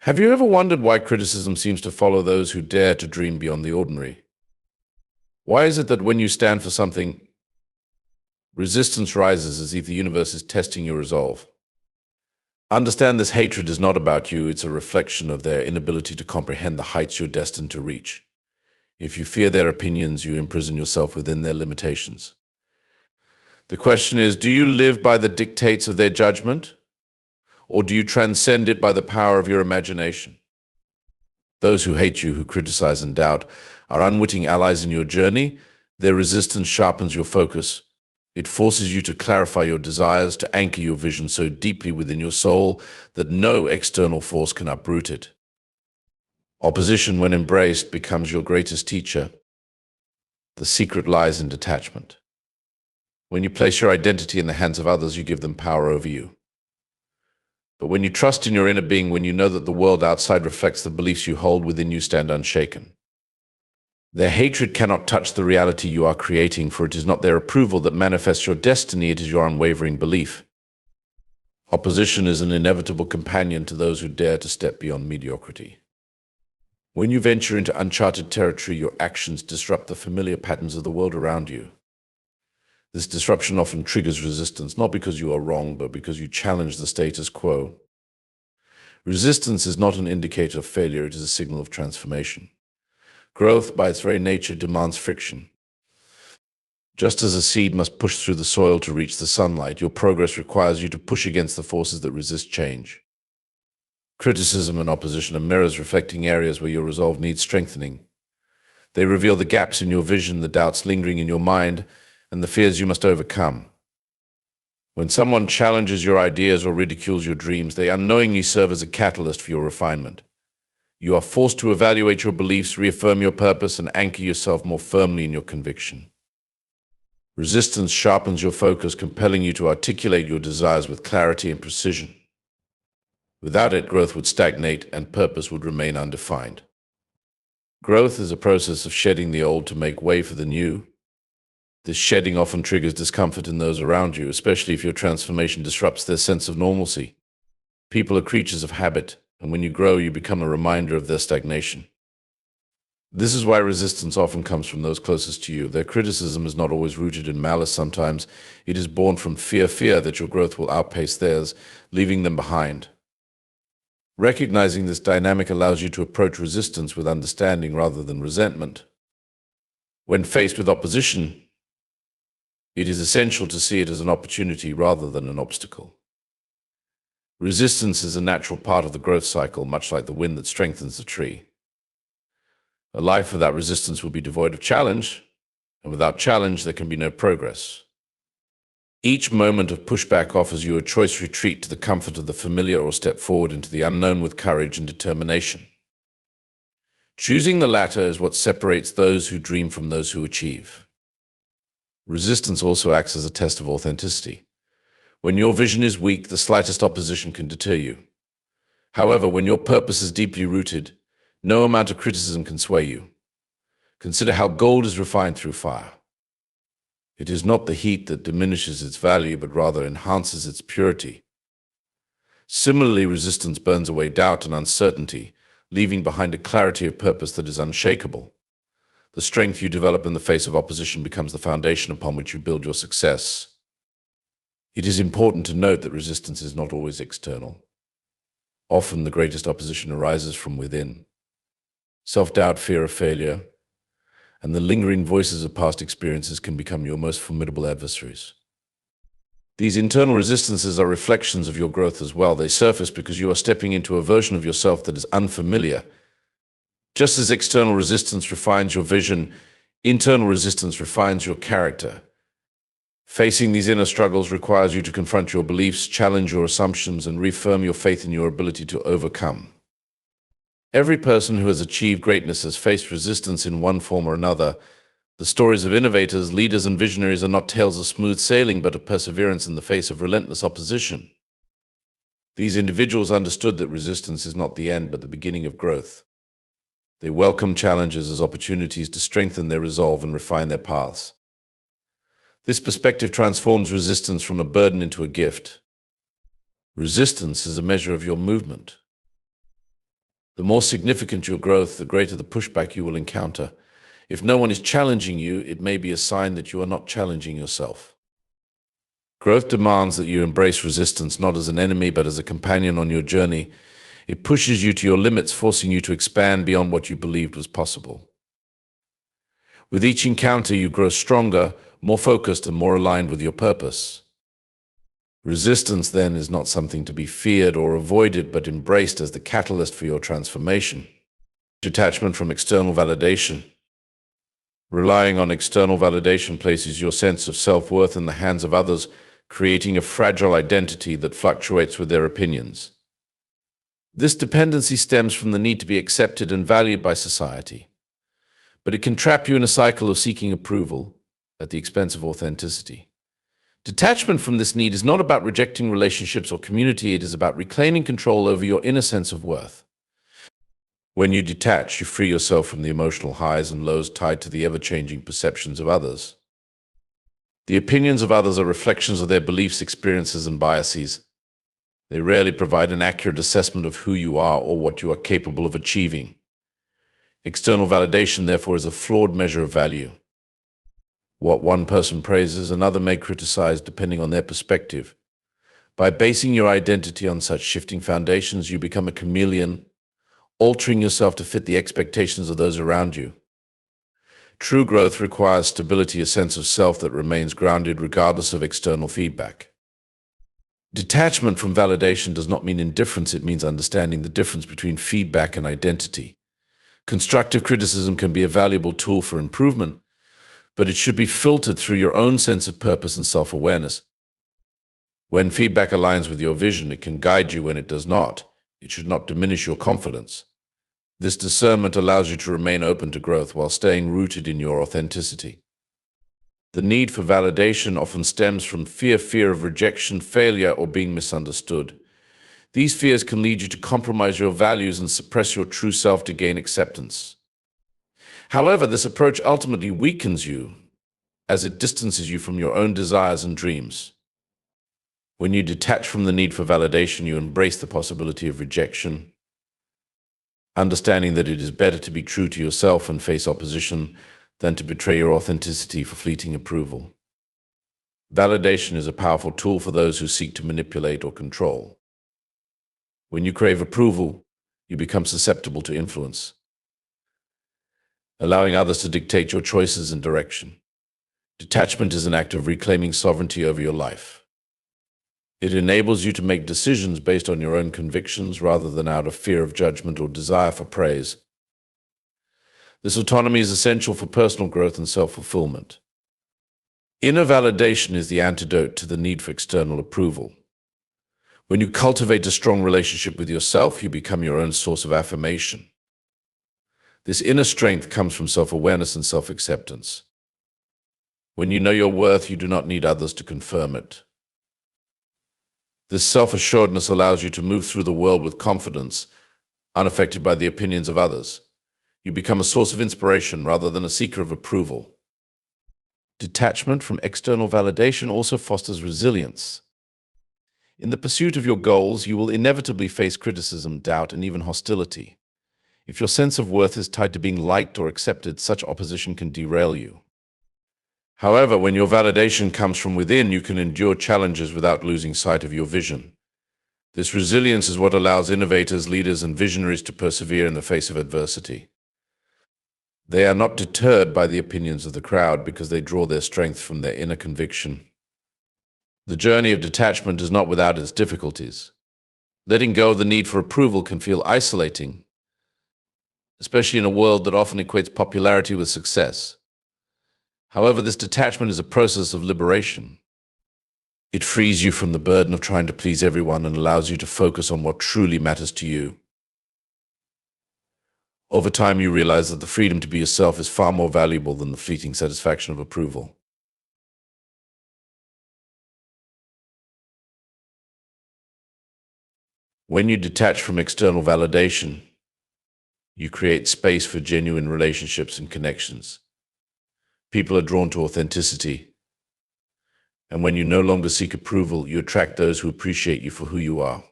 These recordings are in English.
Have you ever wondered why criticism seems to follow those who dare to dream beyond the ordinary? Why is it that when you stand for something, resistance rises as if the universe is testing your resolve? Understand this hatred is not about you, it's a reflection of their inability to comprehend the heights you're destined to reach. If you fear their opinions, you imprison yourself within their limitations. The question is, do you live by the dictates of their judgment, or do you transcend it by the power of your imagination? Those who hate you, who criticize and doubt, are unwitting allies in your journey. Their resistance sharpens your focus. It forces you to clarify your desires, to anchor your vision so deeply within your soul that no external force can uproot it. Opposition, when embraced, becomes your greatest teacher. The secret lies in detachment. When you place your identity in the hands of others, you give them power over you. But when you trust in your inner being, when you know that the world outside reflects the beliefs you hold within, you stand unshaken. Their hatred cannot touch the reality you are creating, for it is not their approval that manifests your destiny, it is your unwavering belief. Opposition is an inevitable companion to those who dare to step beyond mediocrity. When you venture into uncharted territory, your actions disrupt the familiar patterns of the world around you. This disruption often triggers resistance, not because you are wrong, but because you challenge the status quo. Resistance is not an indicator of failure, it is a signal of transformation. Growth, by its very nature, demands friction. Just as a seed must push through the soil to reach the sunlight, your progress requires you to push against the forces that resist change. Criticism and opposition are mirrors reflecting areas where your resolve needs strengthening. They reveal the gaps in your vision, the doubts lingering in your mind, and the fears you must overcome. When someone challenges your ideas or ridicules your dreams, they unknowingly serve as a catalyst for your refinement. You are forced to evaluate your beliefs, reaffirm your purpose, and anchor yourself more firmly in your conviction. Resistance sharpens your focus, compelling you to articulate your desires with clarity and precision. Without it, growth would stagnate and purpose would remain undefined. Growth is a process of shedding the old to make way for the new. This shedding often triggers discomfort in those around you, especially if your transformation disrupts their sense of normalcy. People are creatures of habit, and when you grow, you become a reminder of their stagnation. This is why resistance often comes from those closest to you. Their criticism is not always rooted in malice. Sometimes it is born from fear that your growth will outpace theirs, leaving them behind. Recognizing this dynamic allows you to approach resistance with understanding rather than resentment. When faced with opposition, it is essential to see it as an opportunity rather than an obstacle. Resistance is a natural part of the growth cycle, much like the wind that strengthens the tree. A life without resistance will be devoid of challenge, and without challenge there can be no progress. Each moment of pushback offers you a choice: retreat to the comfort of the familiar or step forward into the unknown with courage and determination. Choosing the latter is what separates those who dream from those who achieve. Resistance also acts as a test of authenticity. When your vision is weak, the slightest opposition can deter you. However, when your purpose is deeply rooted, no amount of criticism can sway you. Consider how gold is refined through fire. It is not the heat that diminishes its value, but rather enhances its purity. Similarly, resistance burns away doubt and uncertainty, leaving behind a clarity of purpose that is unshakable. The strength you develop in the face of opposition becomes the foundation upon which you build your success. It is important to note that resistance is not always external. Often the greatest opposition arises from within. Self-doubt, fear of failure, and the lingering voices of past experiences can become your most formidable adversaries. These internal resistances are reflections of your growth as well. They surface because you are stepping into a version of yourself that is unfamiliar. Just as external resistance refines your vision, internal resistance refines your character. Facing these inner struggles requires you to confront your beliefs, challenge your assumptions, and reaffirm your faith in your ability to overcome. Every person who has achieved greatness has faced resistance in one form or another. The stories of innovators, leaders, and visionaries are not tales of smooth sailing, but of perseverance in the face of relentless opposition. These individuals understood that resistance is not the end, but the beginning of growth. They welcome challenges as opportunities to strengthen their resolve and refine their paths. This perspective transforms resistance from a burden into a gift. Resistance is a measure of your movement. The more significant your growth, the greater the pushback you will encounter. If no one is challenging you, it may be a sign that you are not challenging yourself. Growth demands that you embrace resistance not as an enemy, but as a companion on your journey. It pushes you to your limits, forcing you to expand beyond what you believed was possible. With each encounter, you grow stronger, more focused, and more aligned with your purpose. Resistance, then, is not something to be feared or avoided, but embraced as the catalyst for your transformation. Detachment from external validation. Relying on external validation places your sense of self-worth in the hands of others, creating a fragile identity that fluctuates with their opinions. This dependency stems from the need to be accepted and valued by society, but it can trap you in a cycle of seeking approval at the expense of authenticity. Detachment from this need is not about rejecting relationships or community, it is about reclaiming control over your inner sense of worth. When you detach, you free yourself from the emotional highs and lows tied to the ever-changing perceptions of others. The opinions of others are reflections of their beliefs, experiences, and biases. They rarely provide an accurate assessment of who you are or what you are capable of achieving. External validation, therefore, is a flawed measure of value. What one person praises, another may criticize depending on their perspective. By basing your identity on such shifting foundations, you become a chameleon, altering yourself to fit the expectations of those around you. True growth requires stability, a sense of self that remains grounded regardless of external feedback. Detachment from validation does not mean indifference, it means understanding the difference between feedback and identity. Constructive criticism can be a valuable tool for improvement, but it should be filtered through your own sense of purpose and self-awareness. When feedback aligns with your vision, it can guide you. When it does not, it should not diminish your confidence. This discernment allows you to remain open to growth while staying rooted in your authenticity. The need for validation often stems from fear of rejection, failure, or being misunderstood. These fears can lead you to compromise your values and suppress your true self to gain acceptance. However, this approach ultimately weakens you as it distances you from your own desires and dreams. When you detach from the need for validation, you embrace the possibility of rejection, understanding that it is better to be true to yourself and face opposition than to betray your authenticity for fleeting approval. Validation is a powerful tool for those who seek to manipulate or control. When you crave approval, you become susceptible to influence, allowing others to dictate your choices and direction. Detachment is an act of reclaiming sovereignty over your life. It enables you to make decisions based on your own convictions rather than out of fear of judgment or desire for praise. This autonomy is essential for personal growth and self-fulfillment. Inner validation is the antidote to the need for external approval. When you cultivate a strong relationship with yourself, you become your own source of affirmation. This inner strength comes from self-awareness and self-acceptance. When you know your worth, you do not need others to confirm it. This self-assuredness allows you to move through the world with confidence, unaffected by the opinions of others. You become a source of inspiration rather than a seeker of approval. Detachment from external validation also fosters resilience. In the pursuit of your goals, you will inevitably face criticism, doubt, and even hostility. If your sense of worth is tied to being liked or accepted, such opposition can derail you. However, when your validation comes from within, you can endure challenges without losing sight of your vision. This resilience is what allows innovators, leaders, and visionaries to persevere in the face of adversity. They are not deterred by the opinions of the crowd because they draw their strength from their inner conviction. The journey of detachment is not without its difficulties. Letting go of the need for approval can feel isolating, especially in a world that often equates popularity with success. However, this detachment is a process of liberation. It frees you from the burden of trying to please everyone and allows you to focus on what truly matters to you. Over time, you realize that the freedom to be yourself is far more valuable than the fleeting satisfaction of approval. When you detach from external validation, you create space for genuine relationships and connections. People are drawn to authenticity. And when you no longer seek approval, you attract those who appreciate you for who you are.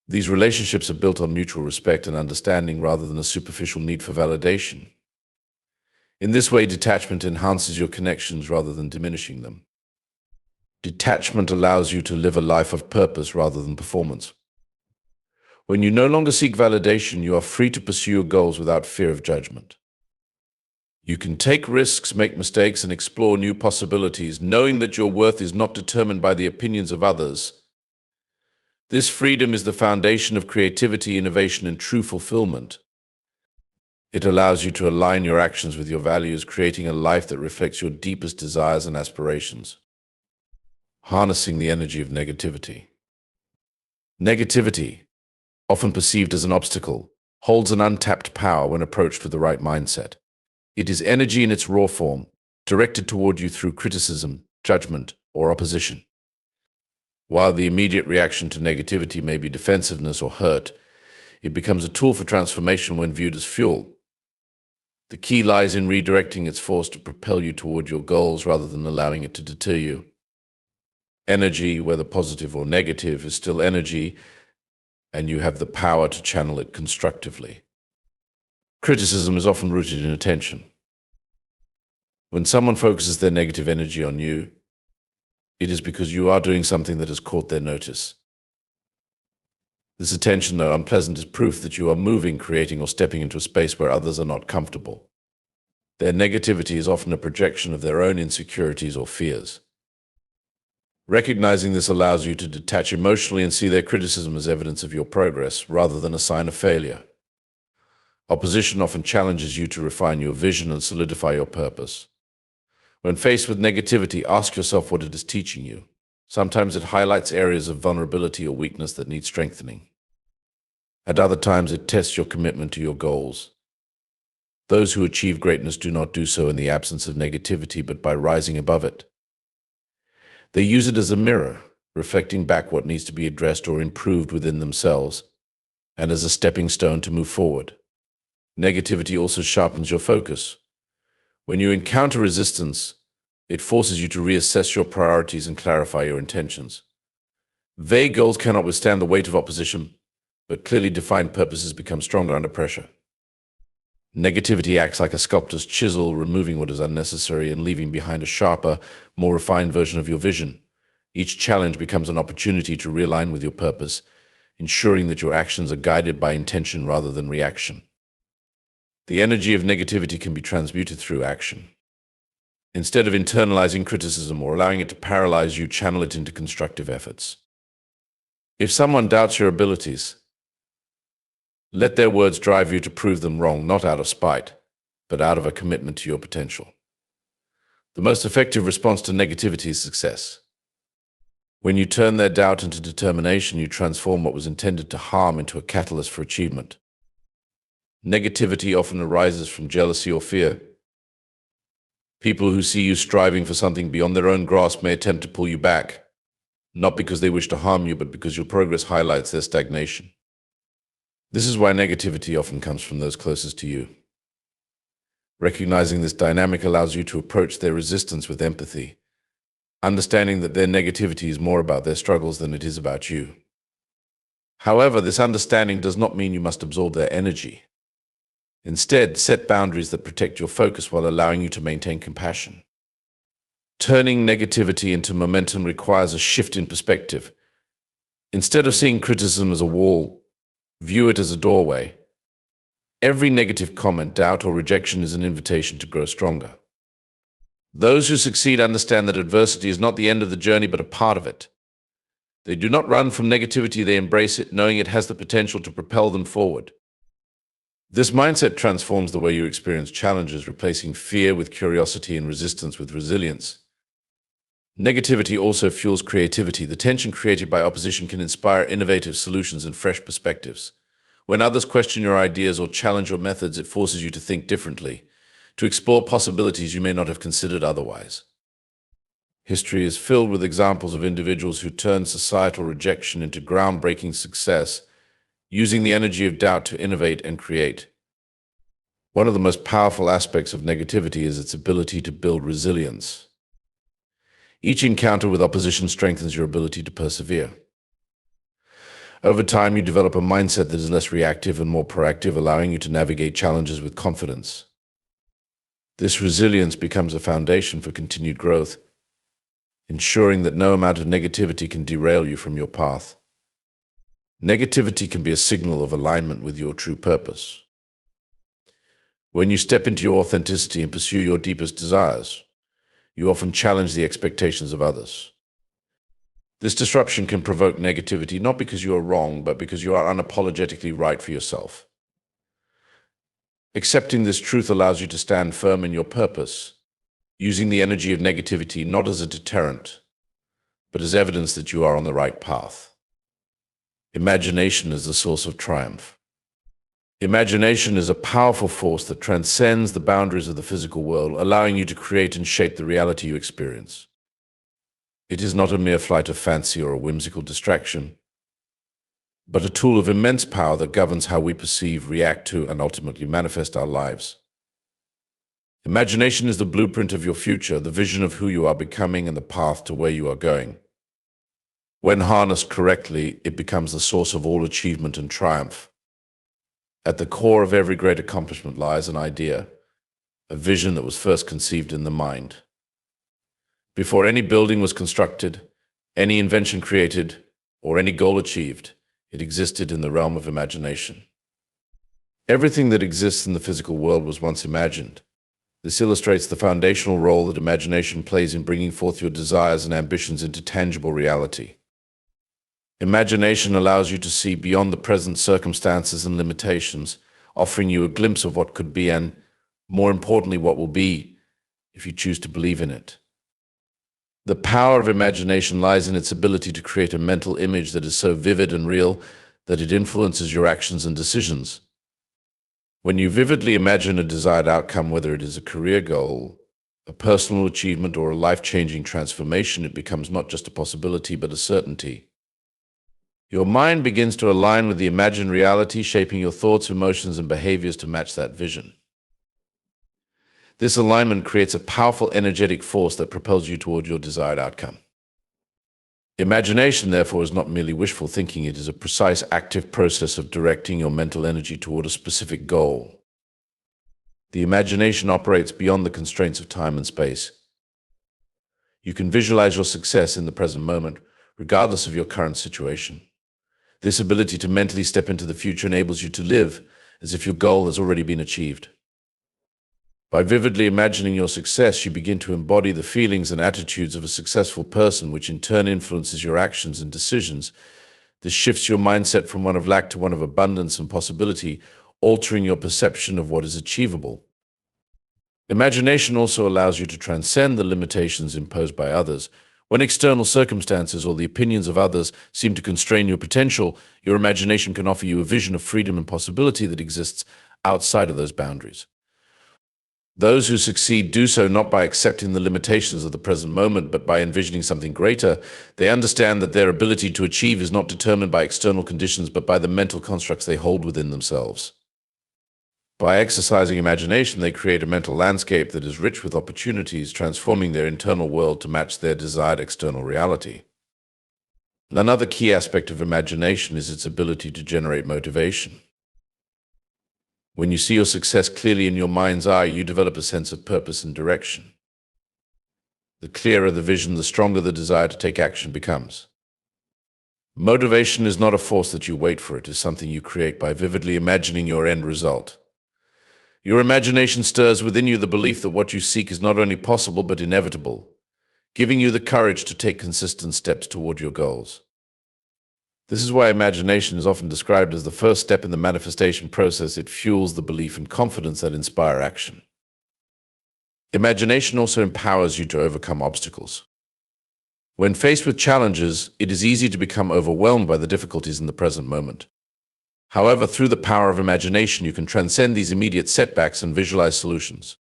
These relationships are built on mutual respect and understanding rather than a superficial need for validation. In this way, detachment enhances your connections rather than diminishing them. Detachment allows you to live a life of purpose rather than performance. When you no longer seek validation, you are free to pursue your goals without fear of judgment. You can take risks, make mistakes, and explore new possibilities, knowing that your worth is not determined by the opinions of others. This freedom is the foundation of creativity, innovation, and true fulfillment. It allows you to align your actions with your values, creating a life that reflects your deepest desires and aspirations. Harnessing the energy of negativity. Negativity, often perceived as an obstacle, holds an untapped power when approached with the right mindset. It is energy in its raw form, directed toward you through criticism, judgment, or opposition. While the immediate reaction to negativity may be defensiveness or hurt, it becomes a tool for transformation when viewed as fuel. The key lies in redirecting its force to propel you toward your goals rather than allowing it to deter you. Energy, whether positive or negative, is still energy, and you have the power to channel it constructively. Criticism is often rooted in attention. When someone focuses their negative energy on you, it is because you are doing something that has caught their notice. This attention, though unpleasant, is proof that you are moving, creating, or stepping into a space where others are not comfortable. Their negativity is often a projection of their own insecurities or fears. Recognizing this allows you to detach emotionally and see their criticism as evidence of your progress rather than a sign of failure. Opposition often challenges you to refine your vision and solidify your purpose. When faced with negativity, ask yourself what it is teaching you. Sometimes it highlights areas of vulnerability or weakness that need strengthening. At other times, it tests your commitment to your goals. Those who achieve greatness do not do so in the absence of negativity, but by rising above it. They use it as a mirror, reflecting back what needs to be addressed or improved within themselves, and as a stepping stone to move forward. Negativity also sharpens your focus. When you encounter resistance, it forces you to reassess your priorities and clarify your intentions. Vague goals cannot withstand the weight of opposition, but clearly defined purposes become stronger under pressure. Negativity acts like a sculptor's chisel, removing what is unnecessary and leaving behind a sharper, more refined version of your vision. Each challenge becomes an opportunity to realign with your purpose, ensuring that your actions are guided by intention rather than reaction. The energy of negativity can be transmuted through action. Instead of internalizing criticism or allowing it to paralyze you, channel it into constructive efforts. If someone doubts your abilities, let their words drive you to prove them wrong, not out of spite, but out of a commitment to your potential. The most effective response to negativity is success. When you turn their doubt into determination, you transform what was intended to harm into a catalyst for achievement. Negativity often arises from jealousy or fear. People who see you striving for something beyond their own grasp may attempt to pull you back, not because they wish to harm you, but because your progress highlights their stagnation. This is why negativity often comes from those closest to you. Recognizing this dynamic allows you to approach their resistance with empathy, understanding that their negativity is more about their struggles than it is about you. However, this understanding does not mean you must absorb their energy. Instead, set boundaries that protect your focus while allowing you to maintain compassion. Turning negativity into momentum requires a shift in perspective. Instead of seeing criticism as a wall, view it as a doorway. Every negative comment, doubt, or rejection is an invitation to grow stronger. Those who succeed understand that adversity is not the end of the journey, but a part of it. They do not run from negativity, they embrace it, knowing it has the potential to propel them forward. This mindset transforms the way you experience challenges, replacing fear with curiosity and resistance with resilience. Negativity also fuels creativity. The tension created by opposition can inspire innovative solutions and fresh perspectives. When others question your ideas or challenge your methods, it forces you to think differently, to explore possibilities you may not have considered otherwise. History is filled with examples of individuals who turned societal rejection into groundbreaking success, using the energy of doubt to innovate and create. One of the most powerful aspects of negativity is its ability to build resilience. Each encounter with opposition strengthens your ability to persevere. Over time, you develop a mindset that is less reactive and more proactive, allowing you to navigate challenges with confidence. This resilience becomes a foundation for continued growth, ensuring that no amount of negativity can derail you from your path. Negativity can be a signal of alignment with your true purpose. When you step into your authenticity and pursue your deepest desires, you often challenge the expectations of others. This disruption can provoke negativity not because you are wrong, but because you are unapologetically right for yourself. Accepting this truth allows you to stand firm in your purpose, using the energy of negativity not as a deterrent, but as evidence that you are on the right path. Imagination is the source of triumph. Imagination is a powerful force that transcends the boundaries of the physical world, allowing you to create and shape the reality you experience. It is not a mere flight of fancy or a whimsical distraction, but a tool of immense power that governs how we perceive, react to, and ultimately manifest our lives. Imagination is the blueprint of your future, the vision of who you are becoming and the path to where you are going. When harnessed correctly, it becomes the source of all achievement and triumph. At the core of every great accomplishment lies an idea, a vision that was first conceived in the mind. Before any building was constructed, any invention created, or any goal achieved, it existed in the realm of imagination. Everything that exists in the physical world was once imagined. This illustrates the foundational role that imagination plays in bringing forth your desires and ambitions into tangible reality. Imagination allows you to see beyond the present circumstances and limitations, offering you a glimpse of what could be and, more importantly, what will be if you choose to believe in it. The power of imagination lies in its ability to create a mental image that is so vivid and real that it influences your actions and decisions. When you vividly imagine a desired outcome, whether it is a career goal, a personal achievement, or a life-changing transformation, it becomes not just a possibility but a certainty. Your mind begins to align with the imagined reality, shaping your thoughts, emotions, and behaviors to match that vision. This alignment creates a powerful energetic force that propels you toward your desired outcome. Imagination, therefore, is not merely wishful thinking. It is a precise, active process of directing your mental energy toward a specific goal. The imagination operates beyond the constraints of time and space. You can visualize your success in the present moment, regardless of your current situation. This ability to mentally step into the future enables you to live as if your goal has already been achieved. By vividly imagining your success, you begin to embody the feelings and attitudes of a successful person, which in turn influences your actions and decisions. This shifts your mindset from one of lack to one of abundance and possibility, altering your perception of what is achievable. Imagination also allows you to transcend the limitations imposed by others. When external circumstances or the opinions of others seem to constrain your potential, your imagination can offer you a vision of freedom and possibility that exists outside of those boundaries. Those who succeed do so not by accepting the limitations of the present moment, but by envisioning something greater. They understand that their ability to achieve is not determined by external conditions, but by the mental constructs they hold within themselves. By exercising imagination, they create a mental landscape that is rich with opportunities, transforming their internal world to match their desired external reality. Another key aspect of imagination is its ability to generate motivation. When you see your success clearly in your mind's eye, you develop a sense of purpose and direction. The clearer the vision, the stronger the desire to take action becomes. Motivation is not a force that you wait for. It is something you create by vividly imagining your end result. Your imagination stirs within you the belief that what you seek is not only possible but inevitable, giving you the courage to take consistent steps toward your goals. This is why imagination is often described as the first step in the manifestation process. It fuels the belief and confidence that inspire action. Imagination also empowers you to overcome obstacles. When faced with challenges, it is easy to become overwhelmed by the difficulties in the present moment. However, through the power of imagination, you can transcend these immediate setbacks and visualize solutions.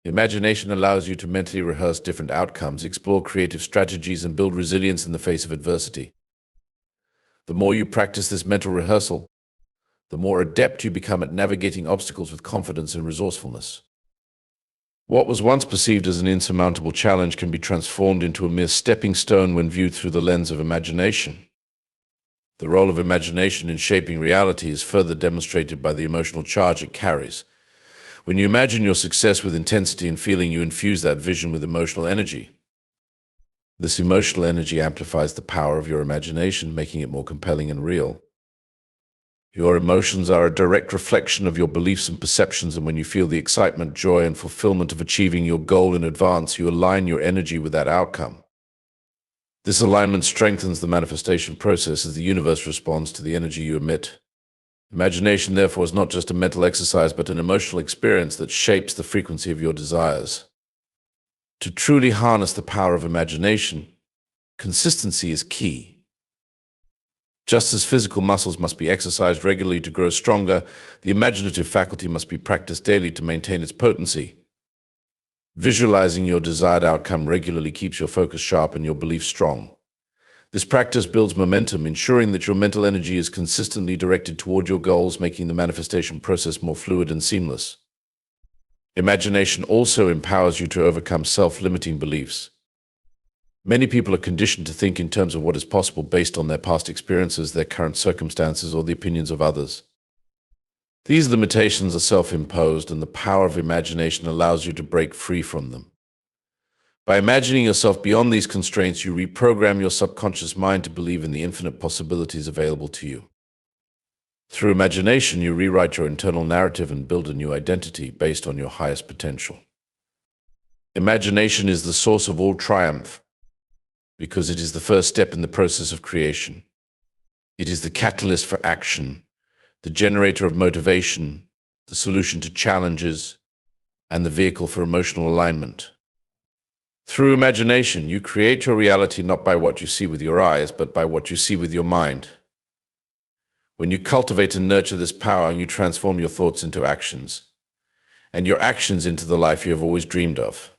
Imagination allows you to mentally rehearse different outcomes, explore creative strategies, and build resilience in the face of adversity. The more you practice this mental rehearsal, the more adept you become at navigating obstacles with confidence and resourcefulness. What was once perceived as an insurmountable challenge can be transformed into a mere stepping stone when viewed through the lens of imagination. The role of imagination in shaping reality is further demonstrated by the emotional charge it carries. When you imagine your success with intensity and feeling, you infuse that vision with emotional energy. This emotional energy amplifies the power of your imagination, making it more compelling and real. Your emotions are a direct reflection of your beliefs and perceptions, and when you feel the excitement, joy, and fulfillment of achieving your goal in advance, you align your energy with that outcome. This alignment strengthens the manifestation process as the universe responds to the energy you emit. Imagination, therefore, is not just a mental exercise, but an emotional experience that shapes the frequency of your desires. To truly harness the power of imagination, consistency is key. Just as physical muscles must be exercised regularly to grow stronger, the imaginative faculty must be practiced daily to maintain its potency. Visualizing your desired outcome regularly keeps your focus sharp and your beliefs strong. This practice builds momentum, ensuring that your mental energy is consistently directed toward your goals, making the manifestation process more fluid and seamless. Imagination also empowers you to overcome self-limiting beliefs. Many people are conditioned to think in terms of what is possible based on their past experiences, their current circumstances, or the opinions of others. These limitations are self-imposed, and the power of imagination allows you to break free from them. By imagining yourself beyond these constraints, you reprogram your subconscious mind to believe in the infinite possibilities available to you. Through imagination, you rewrite your internal narrative and build a new identity based on your highest potential. Imagination is the source of all triumph, because it is the first step in the process of creation. It is the catalyst for action, the generator of motivation, the solution to challenges, and the vehicle for emotional alignment. Through imagination, you create your reality not by what you see with your eyes, but by what you see with your mind. When you cultivate and nurture this power, you transform your thoughts into actions, and your actions into the life you have always dreamed of.